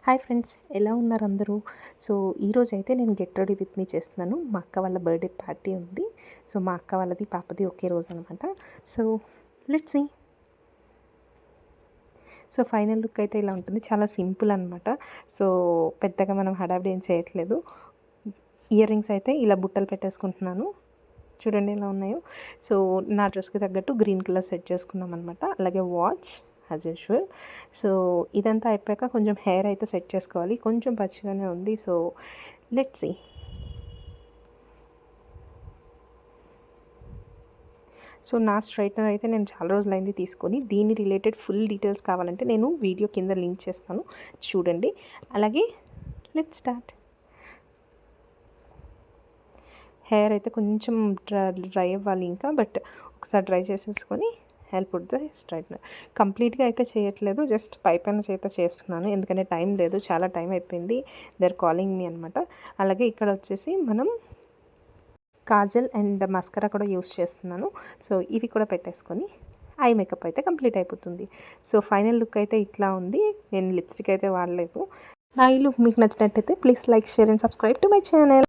Hi friends, ఎలా ఉన్నారు అందరూ? సో ఈరోజు అయితే నేను గెట్ రెడీ విత్ మీ చేస్తున్నాను. మా అక్క వాళ్ళ బర్త్డే పార్టీ ఉంది. సో మా అక్క వాళ్ళది పాపది ఒకే రోజు అనమాట. So let's see. So final look అయితే ఇలా ఉంటుంది. చాలా సింపుల్ అనమాట. సో పెద్దగా మనం హడావిడి ఏం చేయట్లేదు. ఇయర్ రింగ్స్ అయితే ఇలా బుట్టలు పెట్టేసుకుంటున్నాను. చూడండి ఎలా ఉన్నాయో. సో నా డ్రెస్కి తగ్గట్టు గ్రీన్ కలర్ సెట్ చేసుకున్నాం అనమాట. అలాగే వాచ్ యాజ్ యూజువల్. సో ఇదంతా అయిపోయాక కొంచెం హెయిర్ అయితే సెట్ చేసుకోవాలి. కొంచెం పచ్చిగానే ఉంది. So let's see. సో నా స్ట్రైట్నర్ అయితే నేను చాలా రోజులైంది తీసుకొని. దీని రిలేటెడ్ ఫుల్ డీటెయిల్స్ కావాలంటే నేను వీడియో కింద లింక్ చేస్తాను, చూడండి. అలాగే లెట్స్ స్టార్ట్. హెయిర్ అయితే కొంచెం డ్రై అవ్వాలి ఇంకా, బట్ ఒకసారి డ్రై చేసేసుకొని హెల్ప్ పుట్ ద స్ట్రైట్నర్. కంప్లీట్గా అయితే చేయట్లేదు, జస్ట్ పైపైన చేత చేస్తున్నాను, ఎందుకంటే టైం లేదు, చాలా టైం అయిపోయింది. దే ఆర్ కాలింగ్ మీ అనమాట. అలాగే ఇక్కడ వచ్చేసి మనం కాజల్ అండ్ మస్కరా కూడా యూస్ చేస్తున్నాను. సో ఇవి కూడా పెట్టేసుకొని ఐ మేకప్ అయితే కంప్లీట్ అయిపోతుంది. సో ఫైనల్ లుక్ అయితే ఇట్లా ఉంది. నేను లిప్స్టిక్ అయితే వాడలేదు. నా ఈ లుక్ మీకు నచ్చినట్టయితే please like, share and subscribe to my channel.